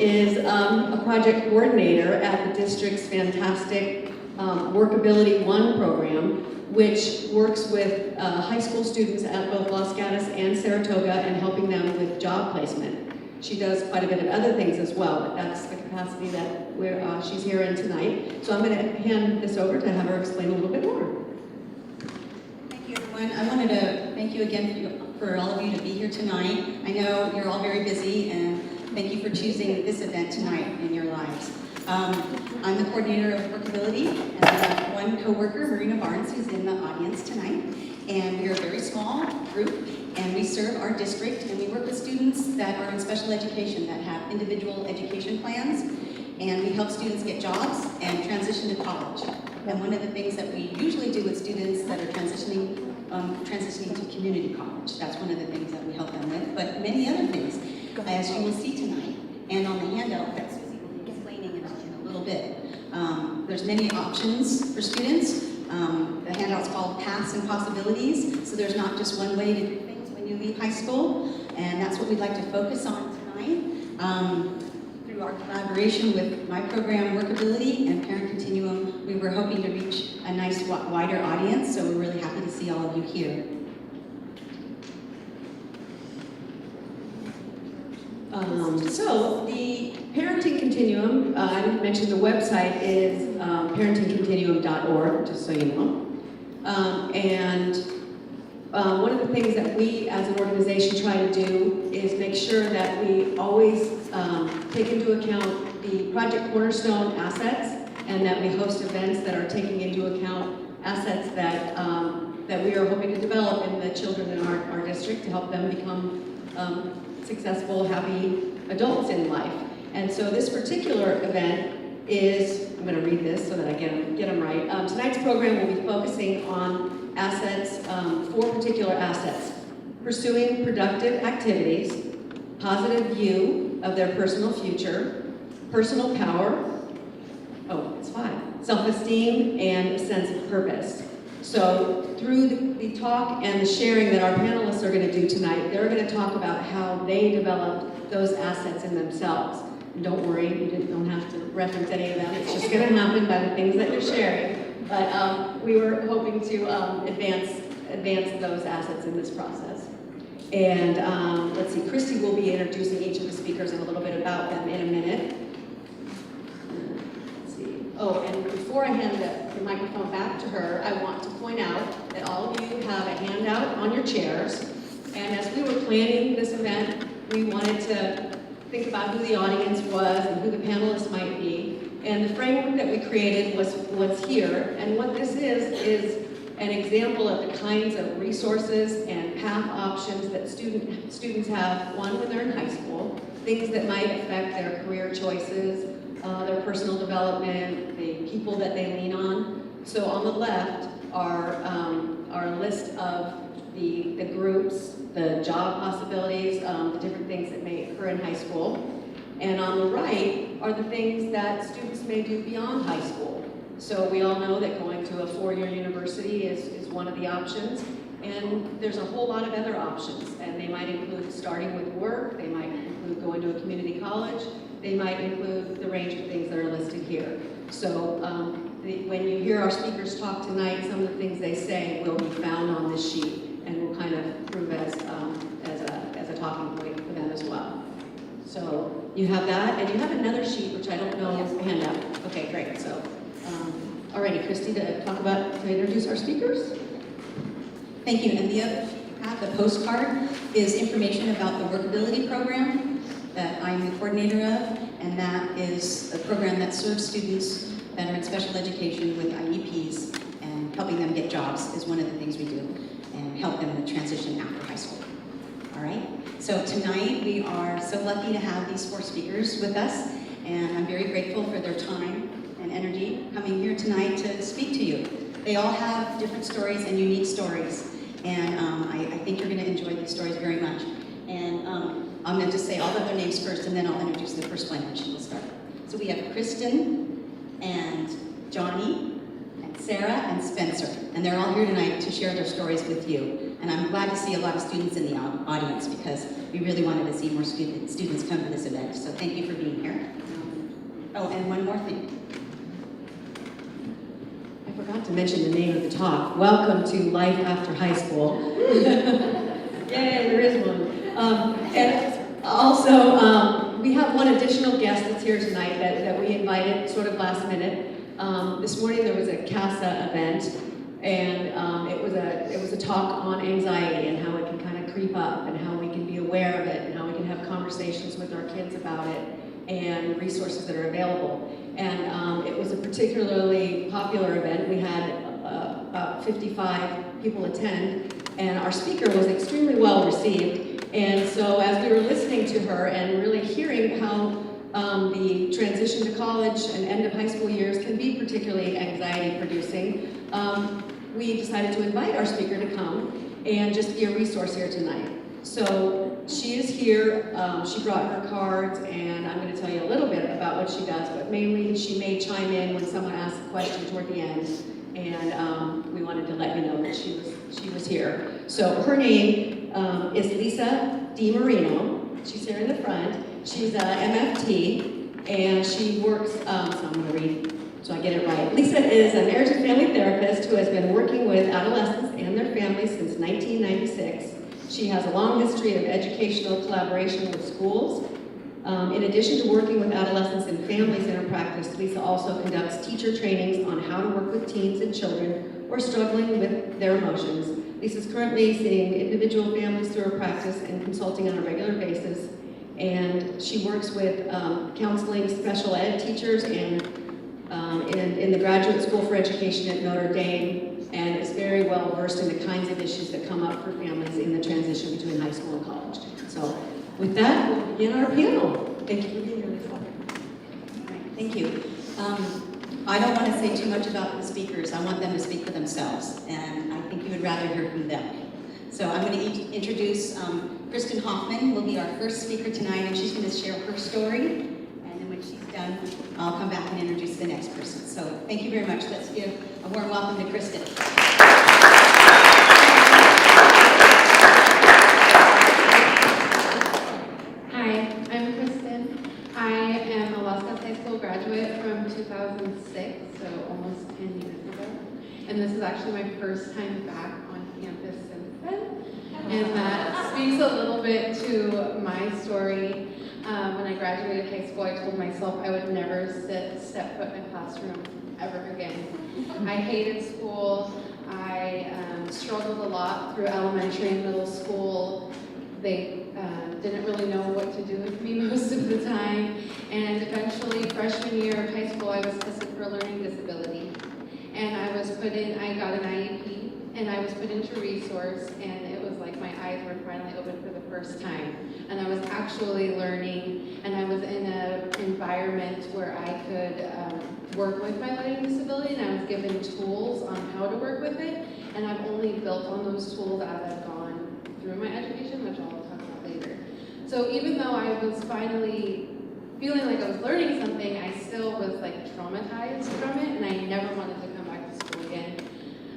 is a project coordinator at the district's fantastic Workability 1 program, which works with high school students at both Los Gatos and Saratoga and helping them with job placement. She does quite a bit of other things as well, but that's the capacity that she's here in tonight. So I'm going to hand this over to have her explain a little bit more. Thank you, everyone. I wanted to thank you again for all of you to be here tonight. I know you're all very busy, and thank you for choosing this event tonight in your lives. I'm the coordinator of Workability, and I have one co-worker, Marina Barnes, who's in the audience tonight. And we are a very small group, and we serve our district, and we work with students that are in special education, that have individual education plans, and we help students get jobs and transition to college. And one of the things that we usually do with students that are transitioning to community college, that's one of the things that we help them with, but many other things, as you will see tonight, and on the handout that Susie will be explaining in a little bit. There's many options for students. The handout's called Paths and Possibilities, so there's not just one way to do things when you leave high school, and that's what we'd like to focus on tonight. Through our collaboration with my program, Workability, and Parent Continuum, we were hoping to reach a nice wider audience, so we're really happy to see all of you here. So the Parenting Continuum, I didn't mention the website is parentingcontinuum.org, just so you know. One of the things that we as an organization try to do is make sure that we always take into account the Project Cornerstone assets, and that we host events that are taking into account assets that, that we are hoping to develop in the children in our district to help them become successful, happy adults in life. And so this particular event is, I'm going to read this so that I get them right. Tonight's program will be focusing on assets, 4 particular assets: pursuing productive activities, positive view of their personal future, personal power, it's 5, self-esteem, and a sense of purpose. So through the talk and the sharing that our panelists are going to do tonight, they're going to talk about how they developed those assets in themselves. And don't worry, you don't have to reference any of them. It's just going to happen by the things that you're sharing. But we were hoping to advance those assets in this process. And let's see, Kristin will be introducing each of the speakers and a little bit about them in a minute. Oh, and before I hand the microphone back to her, I want to point out that all of you have a handout on your chairs. And as we were planning this event, we wanted to think about who the audience was and who the panelists might be. And the framework that we created was what's here. And what this is an example of the kinds of resources and path options that students have, one, when they're in high school, things that might affect their career choices, their personal development, the people that they lean on. So on the left are a list of the groups, the job possibilities, the different things that may occur in high school. And on the right are the things that students may do beyond high school. So we all know that going to a 4-year university is one of the options. And there's a whole lot of other options. And they might include starting with work, they might include going to a community college, they might include the range of things that are listed here. So when you hear our speakers talk tonight, some of the things they say will be found on this sheet and will kind of prove as a talking point for them as well. So you have that, and you have another sheet, which I don't know is a handout. Okay, great. So, alrighty, Kristin, to introduce our speakers. Thank you. And the other half, the postcard, is information about the Workability program that I'm the coordinator of, and that is a program that serves students that are in special education with IEPs, and helping them get jobs is one of the things we do, and help them transition after high school. All right? So tonight we are so lucky to have these 4 speakers with us, and I'm very grateful for their time and energy coming here tonight to speak to you. They all have different stories and unique stories, and I think you're going to enjoy these stories very much. And I'm going to just say all the other names first, and then I'll introduce the first one, and she will start. So we have Kristin, and Johnny, and Sarah and Spencer, and they're all here tonight to share their stories with you. And I'm glad to see a lot of students in the audience because we really wanted to see more students come to this event. So thank you for being here. Oh, and one more thing. I forgot to mention the name of the talk. Welcome to Life After High School. Yay, there is one. And also, we have one additional guest that's here tonight that we invited sort of last minute. This morning there was a CASA event, and it was a talk on anxiety and how it can kind of creep up and how we can be aware of it and how we can have conversations with our kids about it and resources that are available. And it was a particularly popular event. We had about 55 people attend, and our speaker was extremely well received. And so as we were listening to her and really hearing how the transition to college and end of high school years can be particularly anxiety producing, we decided to invite our speaker to come and just be a resource here tonight. So she is here, she brought her cards, and I'm going to tell you a little bit about what she does, but mainly she may chime in when someone asks a question toward the end, and we wanted to let you know that she was here. So her name is Lisa DiMarino. She's here in the front. She's a MFT, and she works, so I'm going to read so I get it right. Lisa is a marriage and family therapist who has been working with adolescents and their families since 1996. She has a long history of educational collaboration with schools. In addition to working with adolescents and families in her practice, Lisa also conducts teacher trainings on how to work with teens and children who are struggling with their emotions. Lisa's currently seeing individual families through her practice and consulting on a regular basis. And she works with counseling special ed teachers and in the Graduate School for Education at Notre Dame, and is very well versed in the kinds of issues that come up for families in the transition between high school and college. So with that, we'll begin our panel. Thank you for being here, Lisa. Thank you. I don't want to say too much about the speakers. I want them to speak for themselves, and I think you would rather hear from them. So I'm going to introduce Kristin Hoffman will be our first speaker tonight, and she's going to share her story. And then when she's done, I'll come back and introduce the next person. So thank you very much. Let's give a warm welcome to Kristin. Hi, I'm Kristin. I am a Los Gatos High School graduate from 2006, so almost 10 years ago. And this is actually my first time back on campus since then. And that speaks a little bit to my story. When I graduated high school, I told myself I would never step foot in a classroom ever again. I hated school. I struggled a lot through elementary and middle school. They didn't really know what to do with me most of the time. And eventually, freshman year of high school, I was tested for a learning disability. And I got an IEP, and I was put into resource, and it was like my eyes were finally open for the first time. And I was actually learning, and I was in an environment where I could work with my learning disability, and I was given tools on how to work with it. And I've only built on those tools as I've gone through my education, which I'll talk about later. So even though I was finally feeling like I was learning something, I still was like traumatized from it, and I never wanted to come back to school again.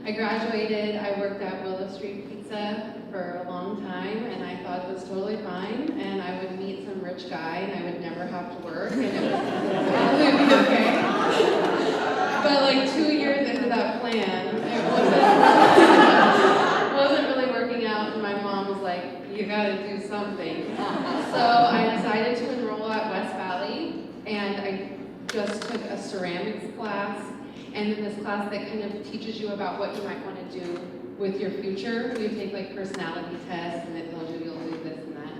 I graduated, I worked at Willow Street Pizza for a long time, and I thought it was totally fine, and I would meet some rich guy, and I would never have to work, and it would be okay. But like 2 years into that plan, it wasn't really working out, and my mom was like, you gotta do something. So I decided to enroll at West Valley, and I just took a ceramics class, and in this class that kind of teaches you about what you might want to do with your future. We take like personality tests, and it tells you you'll do this and that.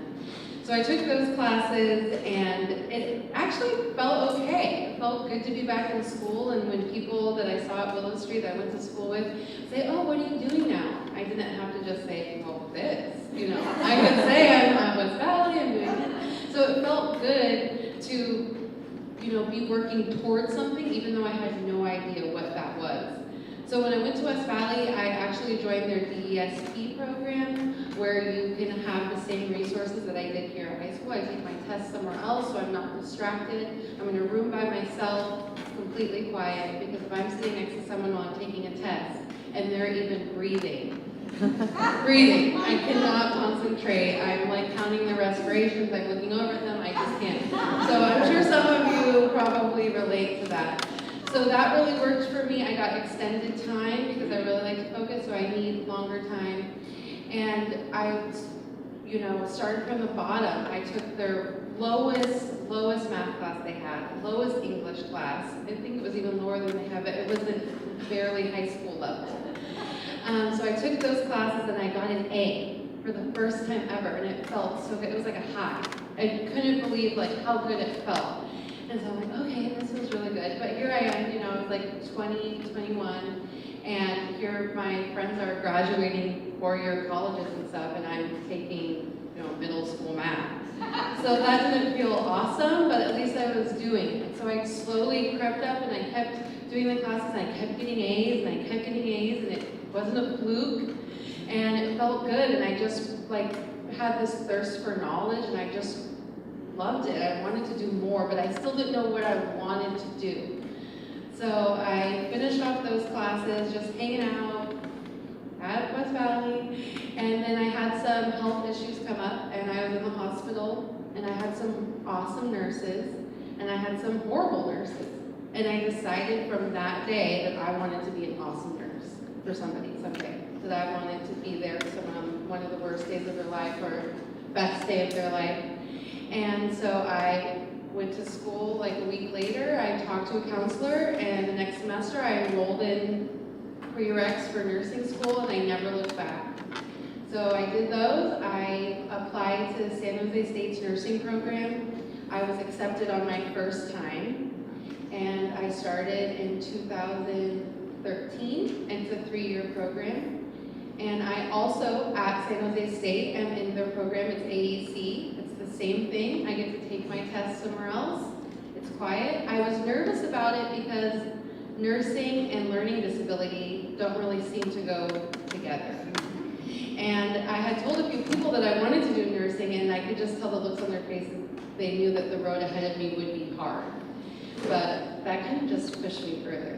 So I took those classes, and it actually felt okay. It felt good to be back in school, and when people that I saw at Willow Street that I went to school with say, oh, what are you doing now? I didn't have to just say, well, this, you know. I could say I'm at West Valley, I'm doing this. So it felt good to, you know, be working towards something, even though I had no idea what that was. So when I went to West Valley, I actually joined their DESP program, where you can have the same resources that I did here at high school. I take my test somewhere else, so I'm not distracted. I'm in a room by myself, completely quiet, because if I'm sitting next to someone while I'm taking a test, and they're even breathing, I cannot concentrate. I'm like counting their respirations, I'm looking over at them, I just can't. So I'm sure some of you probably relate to that. So that really worked for me. I got extended time because I really like to focus, so I need longer time. And I, started from the bottom. I took their lowest math class they had, lowest English class. I think it was even lower than they have it. It wasn't barely high school level. So I took those classes and I got an A for the first time ever, and it felt so good. It was like a high. I couldn't believe how good it felt. And so I'm like, okay, this feels really good. But here I am, I was like 20, 21, and here my friends are graduating four-year colleges and stuff, and I'm taking, middle school math. So that didn't feel awesome, but at least I was doing it. So I slowly crept up and I kept doing the classes, and I kept getting A's, and I kept getting A's, and it wasn't a fluke, and it felt good, and I just had this thirst for knowledge, and I just loved it. I wanted to do more, but I still didn't know what I wanted to do. So I finished off those classes, just hanging out at West Valley, and then I had some health issues come up, and I was in the hospital, and I had some awesome nurses, and I had some horrible nurses. And I decided from that day that I wanted to be an awesome nurse for somebody someday. That I wanted to be there for someone on one of the worst days of their life or best day of their life. And so I went to school a week later. I talked to a counselor, and the next semester I enrolled in prereqs for nursing school, and I never looked back. So I did those. I applied to San Jose State's nursing program. I was accepted on my first time, and I started in 2013, and it's a 3-year program. And I also, at San Jose State, am in their program. It's AEC. Same thing. I get to take my test somewhere else. It's quiet. I was nervous about it because nursing and learning disability don't really seem to go together. And I had told a few people that I wanted to do nursing, and I could just tell the looks on their faces. They knew that the road ahead of me would be hard. But that kind of just pushed me further,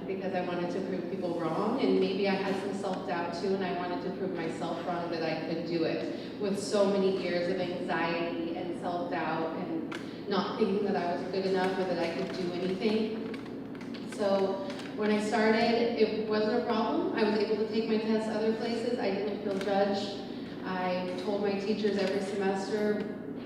because I wanted to prove people wrong, and maybe I had some self-doubt too, and I wanted to prove myself wrong that I could do it with so many years of anxiety and self-doubt and not thinking that I was good enough or that I could do anything. So when I started, it wasn't a problem. I was able to take my tests other places. I didn't feel judged. I told my teachers every semester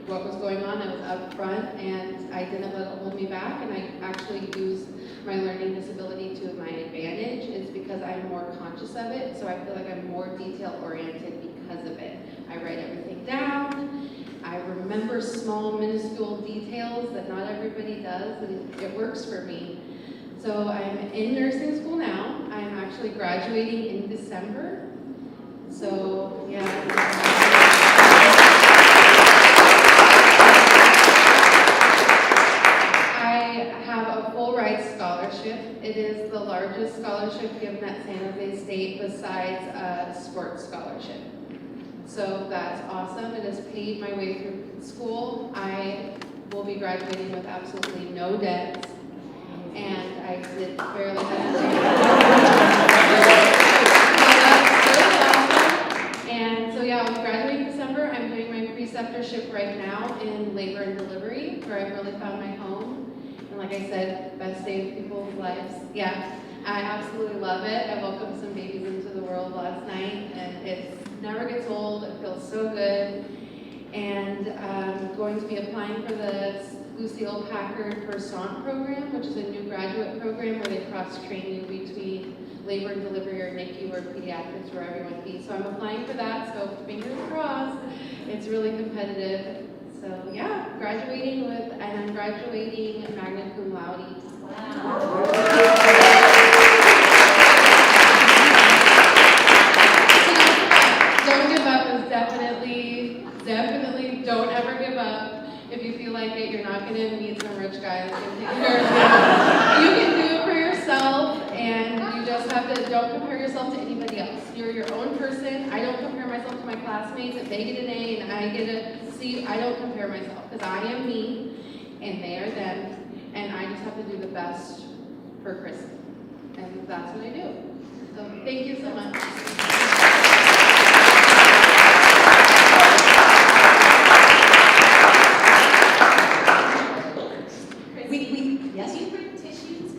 what was going on. I was up front, and I didn't let it hold me back, and I actually used my learning disability to my advantage. It's because I'm more conscious of it, so I feel like I'm more detail-oriented because of it. I write everything down. I remember small, minuscule details that not everybody does, and it works for me. So I'm in nursing school now. I'm actually graduating in December. So, yeah. It is the largest scholarship given at San Jose State besides a sports scholarship. So that's awesome. It has paid my way through school. I will be graduating with absolutely no debt, and I did barely hesitate. And so yeah, I'll be graduating in December. I'm doing my preceptorship right now in labor and delivery, where I've really found my home. Like I said, best day of people's lives. Yeah, I absolutely love it. I welcomed some babies into the world last night, and it never gets old. It feels so good. And I'm going to be applying for the Lucille Packard Versant program, which is a new graduate program where they cross-train you between labor and delivery or NICU or pediatrics, wherever you want to be. So I'm applying for that, so fingers crossed. It's really competitive. So yeah, graduating and I'm graduating magna cum laude. Wow. Don't give up is definitely don't ever give up. If you feel like it, you're not going to meet some rich guy that's going to take care of you. You can do it for yourself, and you just have to, don't compare yourself to anybody else. You're your own person. I don't compare myself to my classmates. If they get an A and I get a C, I don't compare myself because I am me and they are them. And I just have to do the best for Kristin. And that's what I do. So thank you so much. Yes? Do you bring tissues?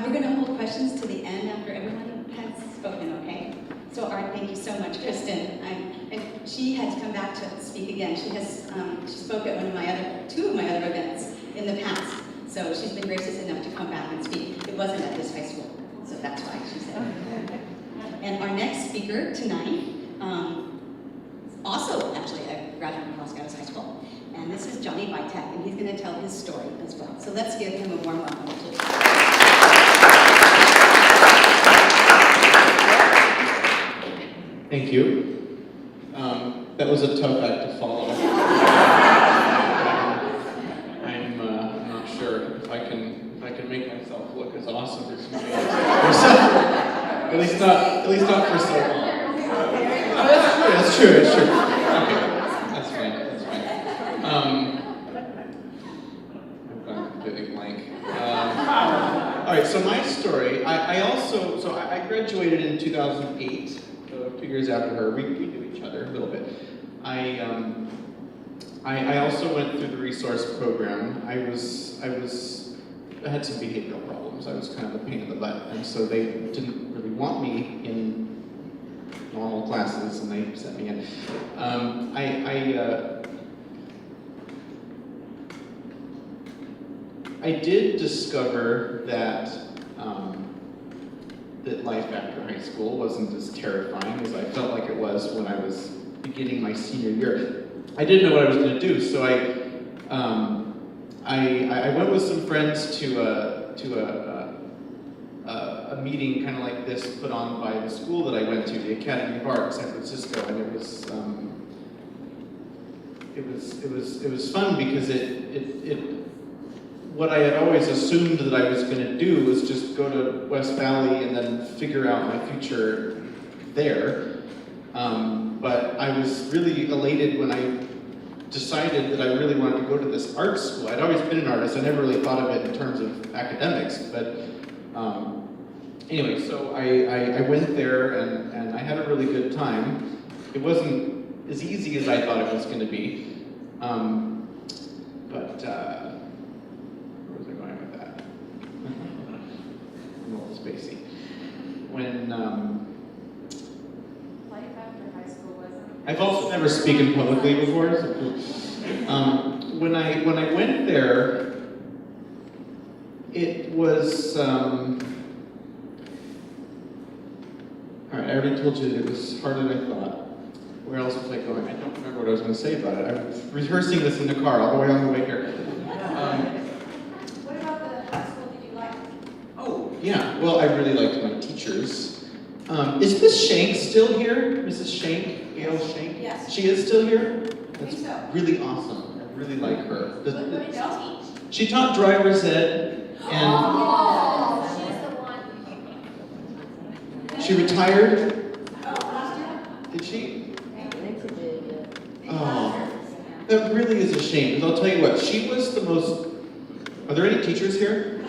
We're going to hold questions to the end after everyone has spoken, okay? So, thank you so much, Kristin. And she had to come back to speak again. She spoke at two of my other events in the past. So she's been gracious enough to come back and speak. It wasn't at this high school, so that's why she said. And our next speaker tonight, also actually a graduate from Los Gatos High School, and this is Johnny Vitek, and he's going to tell his story as well. So let's give him a warm welcome, please. Thank you. That was a tough act to follow. I'm not sure if I can make myself look as awesome as somebody else. At least not for so long. That's true. Okay, that's fine. I've gone completely blank. All right, so my story. I graduated in 2008. 2 years after her, we knew each other a little bit. I also went through the resource program. I had some behavioral problems. I was kind of a pain in the butt, and so they didn't really want me in normal classes, and they sent me in. I did discover that that life after high school wasn't as terrifying as I felt like it was when I was beginning my senior year. I didn't know what I was going to do, so I went with some friends to a meeting kind of like this put on by the school that I went to, the Academy of Art in San Francisco, and it was fun because what I had always assumed that I was going to do was just go to West Valley and then figure out my future there. But I was really elated when I decided that I really wanted to go to this art school. I'd always been an artist. I never really thought of it in terms of academics. But anyway, so I went there and I had a really good time. It wasn't as easy as I thought it was going to be. Spacey. When Life after high school wasn't. I've also never spoken publicly before. So when I went there, it was all right. I already told you that it was harder than I thought. Where else was I going? I don't remember what I was going to say about it. I was rehearsing this in the car all the way on the way here. What about the high school did you like? Oh, yeah. Well, I really liked my teachers. Is Miss Shank still here? Mrs. Shank? Gail Shank? Yes. She is still here? That's think so. really awesome. I really like her. What did you teach? She taught driver's ed, and She's the one. she retired. Oh, last year? Did she? Oh, that really is a shame. Because I'll tell you what, she was the most... Are there any teachers here?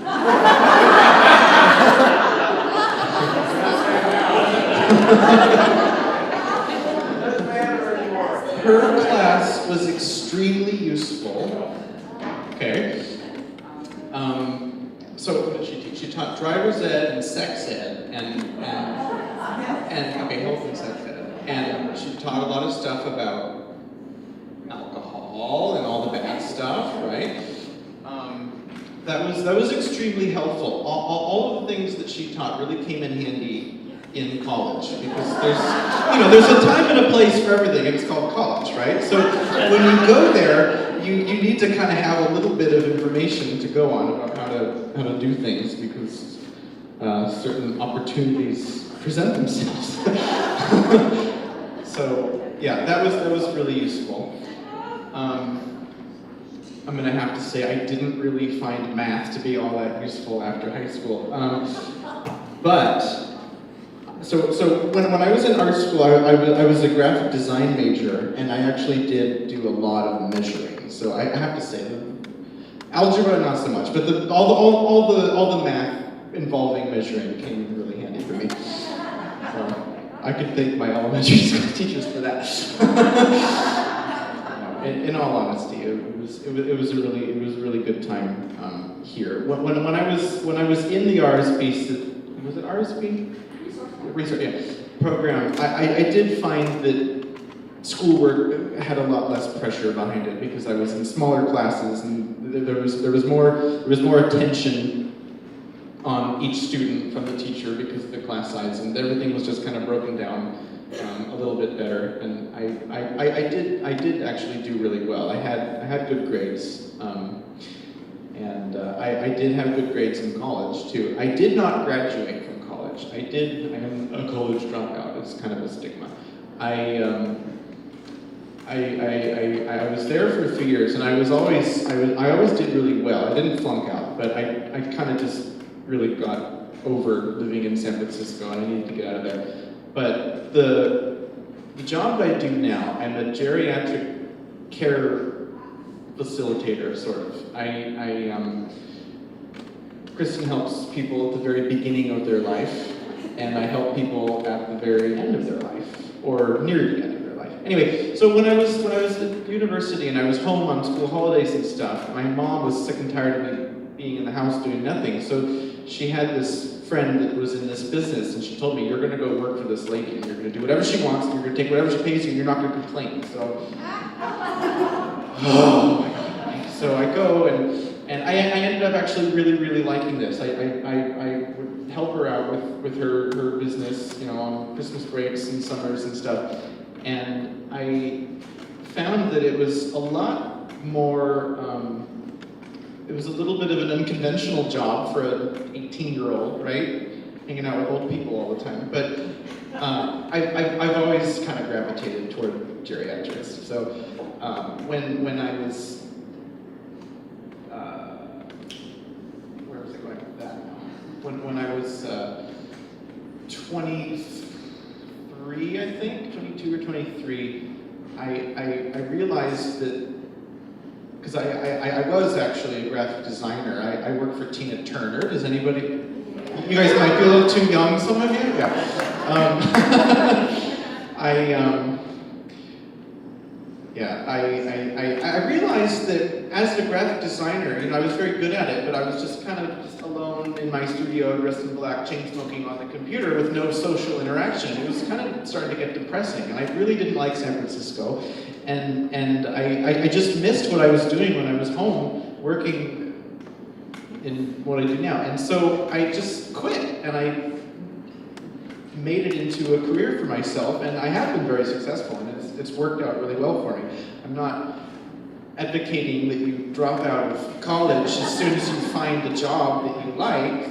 Her class was extremely useful. Okay. So what did she teach? She taught driver's ed and sex ed and health and sex ed. And she taught a lot of stuff about alcohol and all the bad stuff, right? That was extremely helpful. All of the things that she taught really came in handy in college because there's a time and a place for everything, and it's called college, right? So when you go there, you need to kind of have a little bit of information to go on about how to do things because certain opportunities present themselves. So yeah, that was really useful. I'm gonna have to say I didn't really find math to be all that useful after high school. So when I was in art school, I was a graphic design major, and I actually did do a lot of measuring. So I have to say, algebra not so much, but all the math involving measuring came in really handy for me. So I could thank my elementary school teachers for that. In all honesty, it was a really good time here. When I was in the RSP, was it RSP? Research program. I did find that schoolwork had a lot less pressure behind it because I was in smaller classes and there was more attention on each student from the teacher because of the class size, and everything was just kind of broken down a little bit better. And I did actually do really well. I had good grades, and I did have good grades in college too. I did not graduate from college. I am a college dropout. It's kind of a stigma. I was there for 3 years, and I always did really well. I didn't flunk out, but I kind of just really got over living in San Francisco, and I needed to get out of there. But the job that I do now, I'm a geriatric care facilitator, sort of. Kristin helps people at the very beginning of their life, and I help people at the very end of their life, or near the end of their life. Anyway, so when I was at university and I was home on school holidays and stuff, my mom was sick and tired of me being in the house doing nothing. So she had this friend that was in this business, and she told me, "You're going to go work for this lady, and you're going to do whatever she wants, and you're going to take whatever she pays you, and you're not going to complain." So, oh my God. So I go, and I ended up actually really liking this. I would help her out with her business, on Christmas breaks and summers and stuff. And I found that it was a lot more, it was a little bit of an unconventional job for an 18-year-old, right? Hanging out with old people all the time. But I've always kind of gravitated toward geriatrics. So when I was, where was I going with that now? When I was 23, I think, 22 or 23, I realized that, because I was actually a graphic designer. I worked for Tina Turner. Does anybody? You guys might be a little too young, some of you? Yeah. I realized that as a graphic designer, I was very good at it, but I was just kind of just alone in my studio, dressed in black, chain smoking on the computer with no social interaction. It was kind of starting to get depressing, and I really didn't like San Francisco. And I just missed what I was doing when I was home, working in what I do now. And so I just quit, and I made it into a career for myself, and I have been very successful, and it's worked out really well for me. I'm not advocating that you drop out of college as soon as you find a job that you like,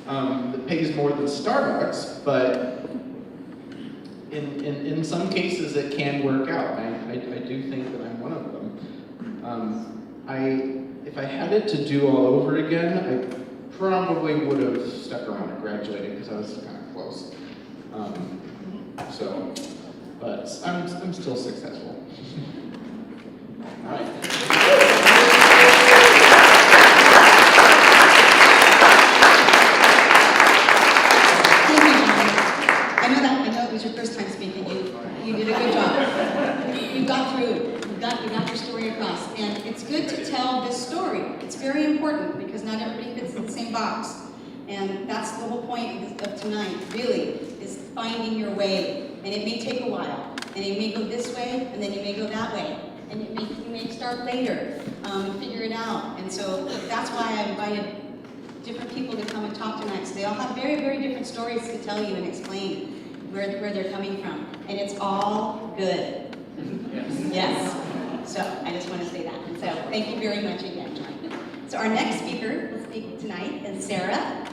that pays more than Starbucks, but in some cases it can work out. I do think that I'm one of them. If I had it to do all over again, I probably would have stuck around and graduated because I was kind of close. But I'm still successful. All right. I know it was your first time speaking. You did a good job. You got through it. You got your story across. And it's good to tell this story. It's very important because not everybody fits in the same box. And that's the whole point of tonight, really, is finding your way. And it may take a while. And you may go this way, and then you may go that way. And you may start later and figure it out. And so that's why I invited different people to come and talk tonight. So they all have very, very different stories to tell you and explain where they're coming from. And it's all good. Yes. So I just want to say that. And so thank you very much again, John. So our next speaker will speak tonight is Sarah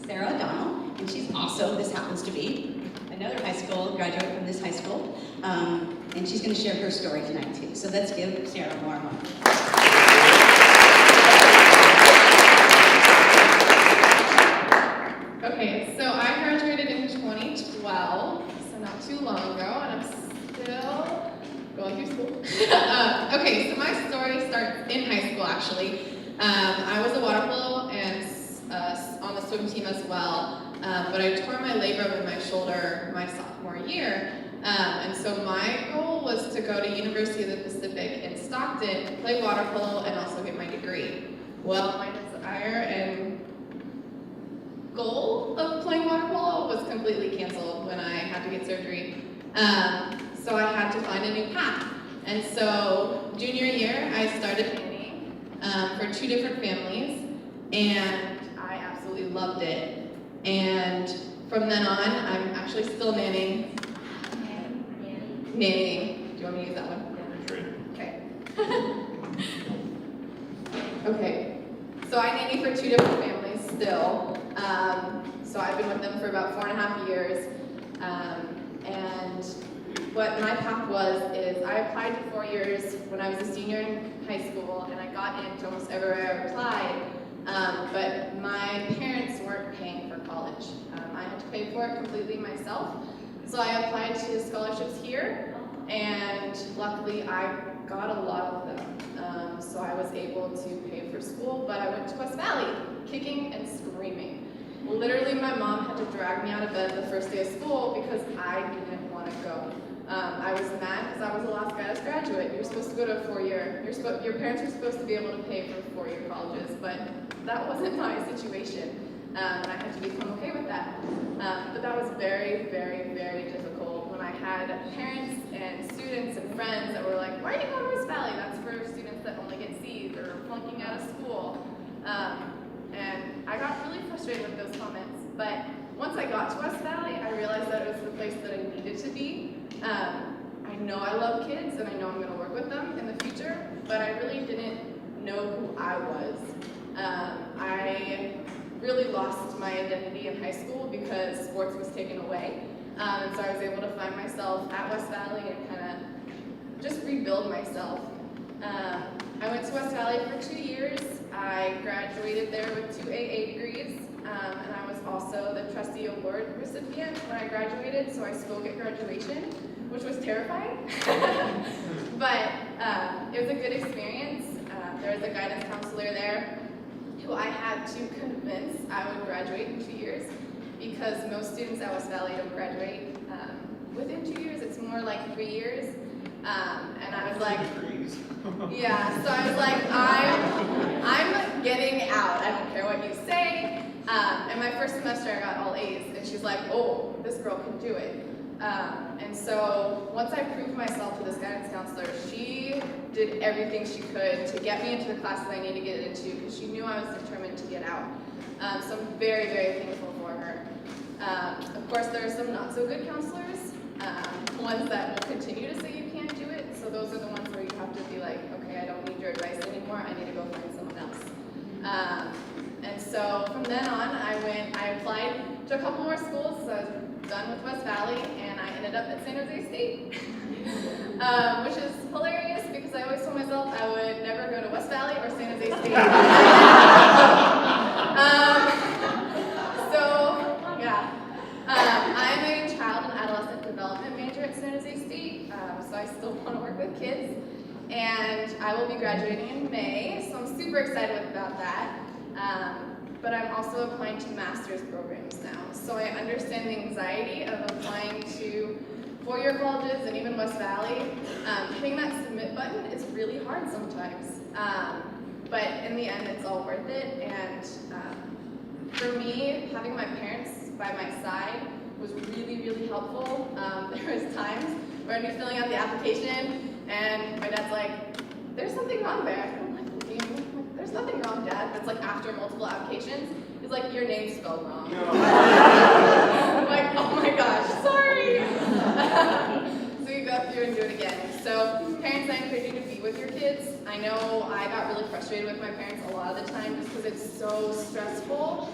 O'Donnell. And she's also, this happens to be, another high school graduate from this high school. And she's going to share her story tonight too. So let's give Sarah more. Okay, so I graduated in 2012, so not too long ago, and I'm still going through school. Okay, so my story starts in high school, actually. I was a water polo and on the swim team as well, but I tore my labrum in my shoulder my sophomore year. And so my goal was to go to University of the Pacific in Stockton, play water polo, and also get my degree. Well, my desire and goal of playing water polo was completely canceled when I had to get surgery. So I had to find a new path. And so junior year, I started nannying for 2 different families, and I absolutely loved it. And from then on, I'm actually still nannying. Nannying. Do you want me to use that one? Okay. Okay. So I nanny for 2 different families still. So I've been with them for about 4.5 years. And what my path was is I applied to 4 years when I was a senior in high school, and I got into almost everywhere I applied. But my parents weren't paying for college. I had to pay for it completely myself. So I applied to scholarships here, and luckily I got a lot of them. So I was able to pay for school, but I went to West Valley, kicking and screaming. Literally, my mom had to drag me out of bed the first day of school because I didn't want to go. I was mad because I was a Los Gatos graduate. You're supposed to go to a 4-year. Your parents are supposed to be able to pay for 4-year colleges, but that wasn't my situation. And I had to become okay with that. But that was very, very, very difficult when I had parents and students and friends that were like, why are you going to West Valley? That's for students that only get C's or flunking out of school. And I got really frustrated with those comments. But once I got to West Valley, I realized that it was the place that I needed to be. I know I love kids, and I know I'm going to work with them in the future, but I really didn't know who I was. I really lost my identity in high school because sports was taken away. And so I was able to find myself at West Valley and kind of just rebuild myself. I went to West Valley for 2 years. I graduated there with 2 AA degrees, and I was also the trustee award recipient when I graduated, so I still get graduation, which was terrifying. But it was a good experience. There was a guidance counselor there who I had to convince I would graduate in 2 years, because most students at West Valley don't graduate within 2 years. It's more like 3 years. And I was like, yeah, so I was like, I'm getting out. I don't care what you say. And my first semester I got all A's, and she's like, oh, this girl can do it. And so once I proved myself to this guidance counselor, she did everything she could to get me into the classes I needed to get into, because she knew I was determined to get out. So I'm very, very thankful for her. Of course, there are some not so good counselors, ones that will continue to say you can't do it. So those are the ones where you have to be like, okay, I don't need your advice anymore. I need to go find someone else. And so from then on, I applied to a couple more schools. So I was done with West Valley, and I ended up at San Jose State, which is hilarious because I always told myself I would never go to West Valley or San Jose State. I'm a child and adolescent development major at San Jose State, so I still want to work with kids. And I will be graduating in May, so I'm super excited about that. But I'm also applying to master's programs now, so I understand the anxiety of applying to 4-year colleges and even West Valley. Hitting that submit button is really hard sometimes, but in the end, it's all worth it. And for me, having my parents by my side was really, really helpful. There was times where I'd be filling out the application, and my dad's like, "There's something wrong there." I'm like, "There's nothing wrong, Dad." That's like after multiple applications. He's like, "Your name's spelled wrong." I'm like, "Oh my gosh, sorry." So you go through and do it again. So parents, I encourage you to be with your kids. I know I got really frustrated with my parents a lot of the time just because it's so stressful.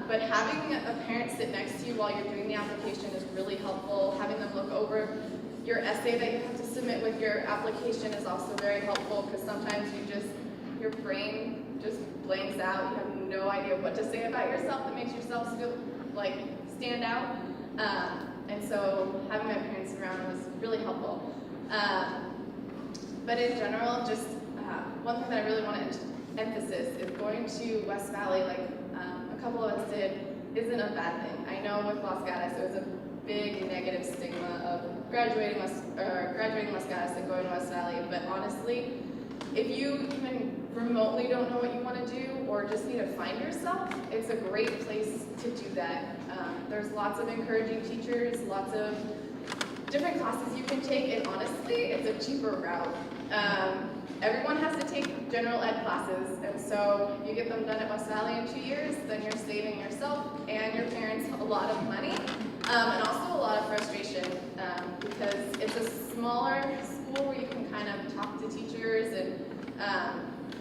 But having a parent sit next to you while you're doing the application is really helpful. Having them look over your essay that you have to submit with your application is also very helpful, because sometimes your brain just blanks out. You have no idea what to say about yourself that makes yourself feel like stand out. And so having my parents around was really helpful. But in general, just one thing that I really want to emphasize is going to West Valley, like a couple of us did, isn't a bad thing. I know with Los Gatos, there was a big negative stigma of graduating Los Gatos and going to West Valley, but honestly, if you even remotely don't know what you want to do or just need to find yourself, it's a great place to do that. There's lots of encouraging teachers, lots of different classes you can take, and honestly, it's a cheaper route. Everyone has to take general ed classes, and so you get them done at West Valley in 2 years, then you're saving yourself and your parents a lot of money, and also a lot of frustration, because it's a smaller school where you can kind of talk to teachers, and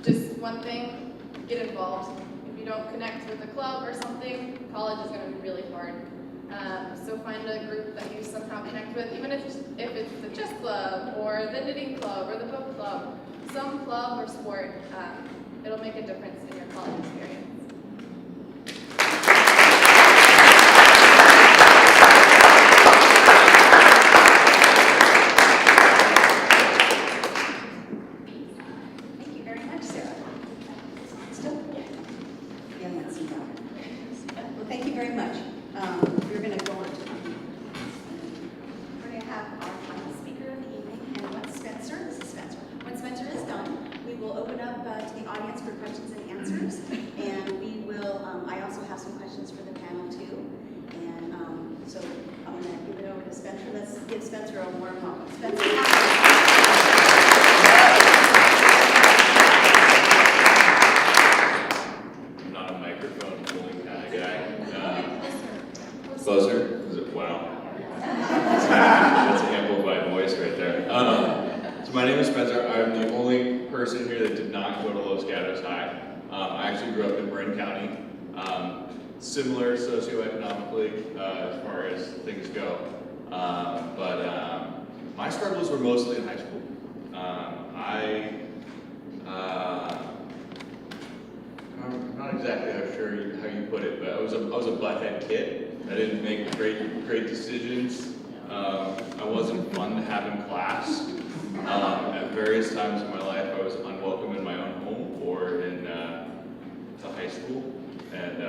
just one thing, get involved. If you don't connect with a club or something, college is going to be really hard. So find a group that you somehow connect with, even if it's the chess club or the knitting club or the book club, some club or sport, it'll make a difference in your college experience. Thank you very much, Sarah. Still? Yeah, let's see now. Well, thank you very much. We're going to go on to We're going to have our final speaker of the evening, and once Spencer, this is Spencer, when Spencer is done, we will open up to the audience for questions and answers, and we will, I also have some questions for the panel too, and so I'm going to give it over to Spencer. Let's give Spencer a warm welcome. Spencer Ackerman. I'm not a microphone pulling kind of guy. Closer? Is it? Wow. That's an amplified voice right there. So my name is Spencer. I'm the only person here that did not go to Los Gatos High. I actually grew up in Marin County. Similar socioeconomically as far as things go. But my struggles were mostly in high school. I'm not exactly how you put it, but I was a butthead kid. I didn't make great decisions. I wasn't fun to have in class. At various times in my life, I was unwelcome in my own home or in to high school. And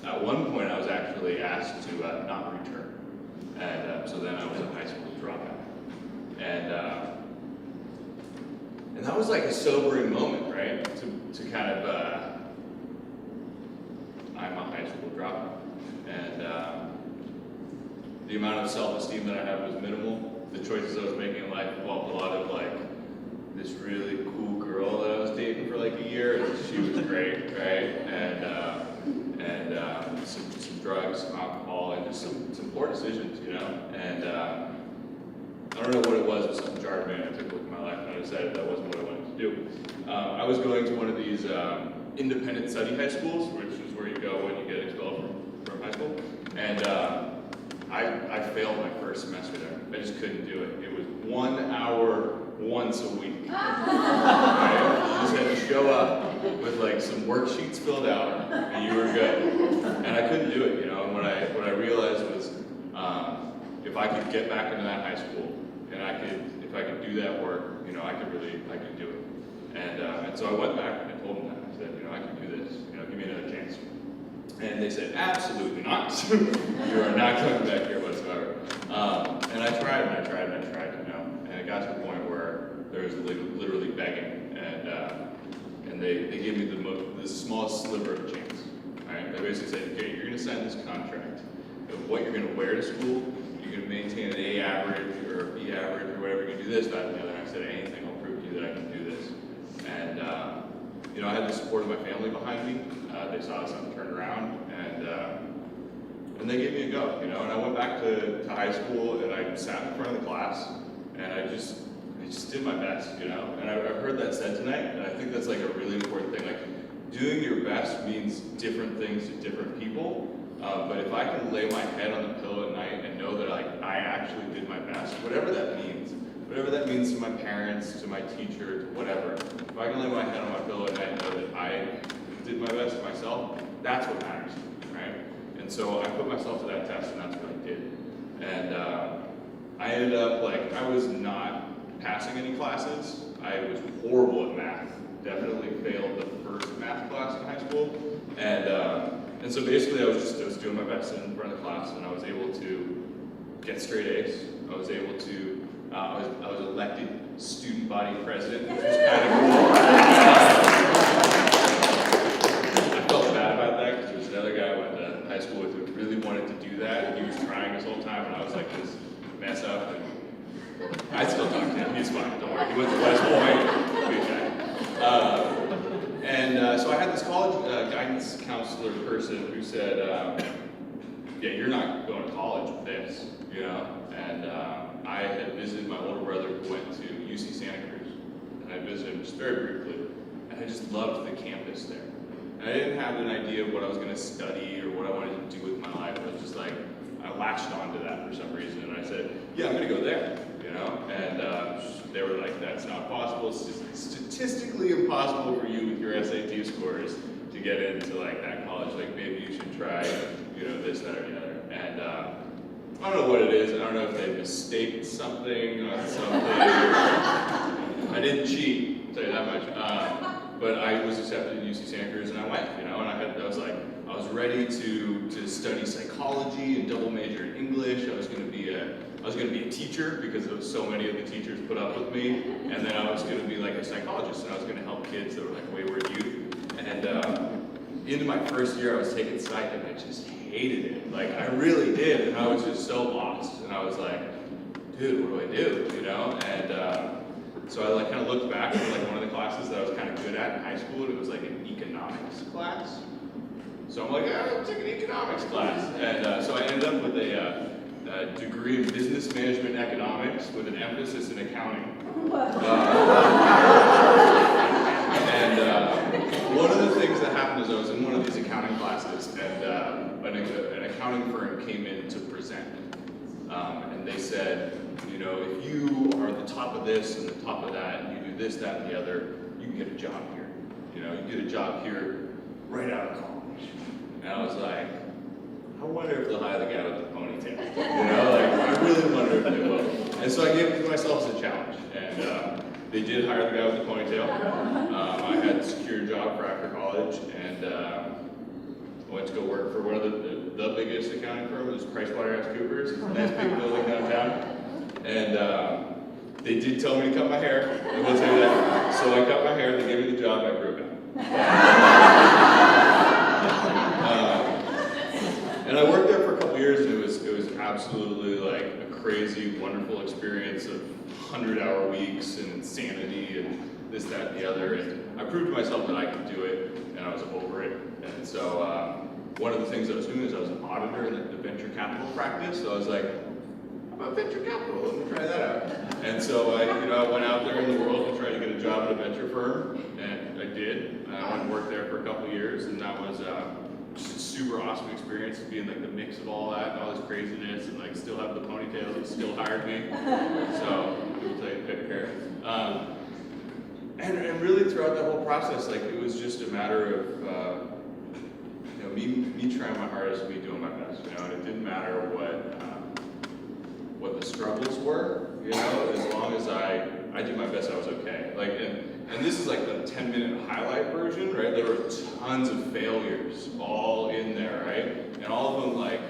at one point, I was actually asked to not return. And so then I was a high school dropout. And that was like a sobering moment, right? To kind of, I'm a high school dropout. And the amount of self-esteem that I had was minimal. The choices I was making in life involved a lot of like this really cool girl that I was dating for like a year, and she was great, right? And some drugs, some alcohol, and just some poor decisions, you know? And I don't know what it was, but something jarred me, and I took a look at my life, and I decided that wasn't what I wanted to do. I was going to one of these independent study high schools, which is where you go when you get expelled from high school. And I failed my first semester there. I just couldn't do it. It was 1 hour once a week. Right? You just had to show up with like some worksheets filled out, and you were good. And I couldn't do it, you know. And what I realized was, if I could get back into that high school, and if I could do that work, you know, I could do it. And so I went back and I told them that. I said, you know, I can do this. You know, give me another chance. And they said, absolutely not. You are not coming back here whatsoever. And I tried and I tried and I tried, you know. And it got to the point where there was literally begging, and they gave me the smallest sliver of a chance. Right? They basically said, okay, you're going to sign this contract of what you're going to wear to school. You're going to maintain an A average or a B average or whatever. You're going to do this, that, and the other. And I said, anything, I'll prove to you that I can do this. And you know, I had the support of my family behind me. They saw something turn around, and they gave me a go, you know. And I went back to high school, and I sat in front of the class, and I just did my best, you know. And I've heard that said tonight, and I think that's like a really important thing. Like, doing your best means different things to different people. But if I can lay my head on the pillow at night and know that like I actually did my best, whatever that means, whatever that means to my parents, to my teacher, to whatever. If I can lay my head on my pillow at night and know that I did my best for myself, that's what matters, right? And so I put myself to that test, and that's what I did. And I ended up, like, I was not passing any classes. I was horrible at math. Definitely failed the first math class in high school. And so basically I was doing my best in front of the class, and I was able to get straight A's. I was able to, I was elected student body president, which was kind of cool. I felt bad about that because there was another guy I went to high school with who really wanted to do that, and he was trying his whole time, and I was like this mess up. And I still talk to him. He's fine. Don't worry. He went to West Point. Good guy. So I had this college guidance counselor person who said, "Yeah, you're not going to college with this, you know." And I had visited my older brother who went to UC Santa Cruz, and I visited him just very briefly, and I just loved the campus there. And I didn't have an idea of what I was going to study or what I wanted to do with my life. I was just like, I latched onto that for some reason, and I said, "Yeah, I'm going to go there." You know, and they were like, "That's not possible. It's just statistically impossible for you with your SAT scores to get into like that college. Like maybe you should try, you know, this, that, or the other." And I don't know what it is. I don't know if they mistaked something on something. I didn't cheat, I'll tell you that much. But I was accepted at UC Santa Cruz, and I went. You know, and I was ready to study psychology and double major in English. I was going to be a teacher because of so many of the teachers put up with me, and then I was going to be like a psychologist, and I was going to help kids that were like wayward youth. And into my first year, I was taking psych, and I just hated it. Like I really did, and I was just so lost. And I was like, "Dude, what do I do?" You know? And so I like kind of looked back at like one of the classes that I was kind of good at in high school, and it was like an economics class. So I'm like, I'll take an economics class. And so I ended up with a degree in business management economics with an emphasis in accounting. One of the things that happened is I was in one of these accounting classes, and an accounting firm came in to present. And they said, you know, if you are at the top of this and the top of that, and you do this, that, and the other, you can get a job here. You know, you get a job here right out of college. And I was like, I wonder if they'll hire the guy with the ponytail. You know, like, I really wonder if they will. And so I gave it to myself as a challenge. And they did hire the guy with the ponytail. I had a secure job for after college, and I went to go work for one of the biggest accounting firms, PricewaterhouseCoopers. It's a nice big building downtown. And they did tell me to cut my hair. I will tell you that. So I cut my hair, they gave me the job, I grew it and I worked there for a couple years, and it was absolutely like a crazy, wonderful experience of 100-hour weeks and insanity and this, that, and the other. And I proved to myself that I could do it, and I was over it. And so one of the things I was doing is I was an auditor in the venture capital practice. So I was like, how about venture capital? Let me try that out. And so I went out there in the world and tried to get a job at a venture firm, and I did. I went and worked there for a couple of years, and that was just a super awesome experience to be in like the mix of all that and all this craziness, and like still have the ponytails and still hired me. So people tell you to pick hair. And really throughout that whole process, like it was just a matter of me trying my hardest, me doing my best. You know, and it didn't matter what the struggles were. You know, as long as I did my best, I was okay. Like and this is like the 10-minute highlight version, right? There were tons of failures all in there, right? And all of them like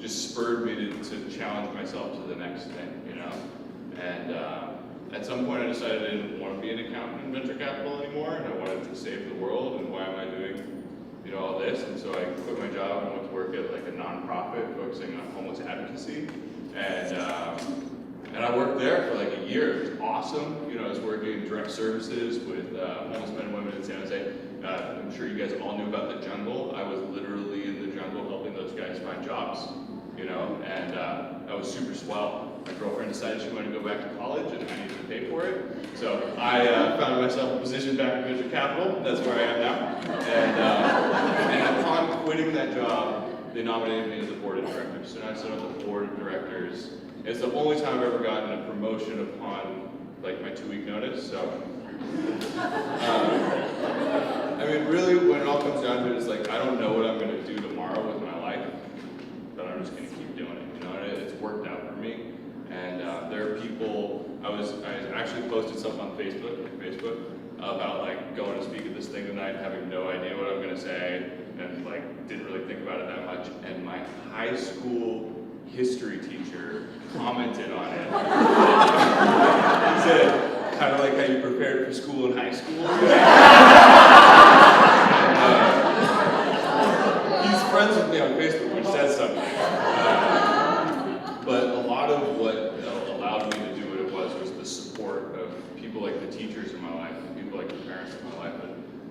just spurred me to challenge myself to the next thing, you know? And at some point I decided I didn't want to be an accountant in venture capital anymore, and I wanted to save the world, and why am I doing, you know, all this? And so I quit my job and went to work at like a nonprofit focusing on homeless advocacy. And I worked there for like a year. It was awesome. You know, I was working in direct services with homeless men and women in San Jose. I'm sure you guys all knew about the jungle. I was literally in the jungle helping those guys find jobs, you know, and that was super swell. My girlfriend decided she wanted to go back to college, and I needed to pay for it. So I found myself a position back in venture capital. That's where I am now. And upon quitting that job, they nominated me as the board of directors. So now I sit on the board of directors. It's the only time I've ever gotten a promotion upon like my 2-week notice. So, I mean, really, when it all comes down to it, it's like I don't know what I'm going to do tomorrow with my life, but I'm just going to keep doing it. You know, and it's worked out for me. And there are people. I actually posted something on Facebook about like going to speak at this thing tonight, having no idea what I'm going to say, and like didn't really think about it that much. And my high school history teacher commented on it. He said, kind of like how you prepared for school in high school. He's friends with me on Facebook, which says something. But a lot of what allowed me to do what it was the support of people like the teachers in my life, and people like the parents in my life,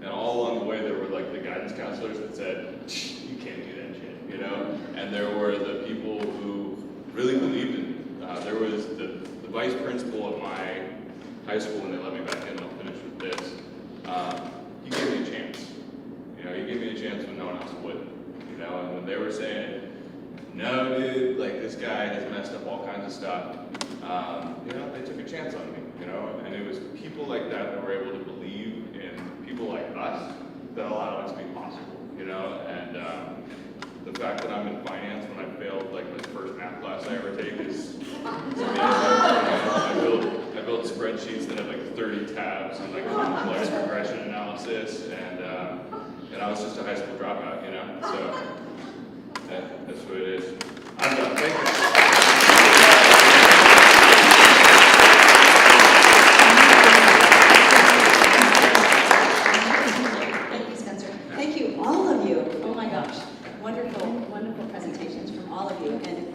and all along the way there were like the guidance counselors that said, you can't do that shit, you know? And there were the people who really believed in me. There was the vice principal at my high school, when they let me back in, I'll finish with this. He gave me a chance. You know, he gave me a chance when no one else would. You know, and when they were saying, no, dude, like this guy has messed up all kinds of stuff. You know, they took a chance on me, you know, and it was people like that were able to believe in people like us that allowed us to be possible, you know, and the fact that I'm in finance when I failed like my first math class I ever take is amazing. I built spreadsheets that have like 30 tabs and like complex regression analysis, and I was just a high school dropout, you know, so that's what it is. I'm done, thank you. Thank you, Spencer. Thank you, all of you. Oh my gosh, wonderful, wonderful presentations from all of you, and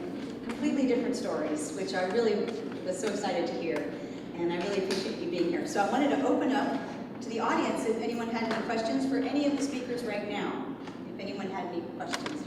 completely different stories, which I really was so excited to hear, and I really appreciate you being here. So I wanted to open up to the audience if anyone had any questions for any of the speakers right now. If anyone had any questions.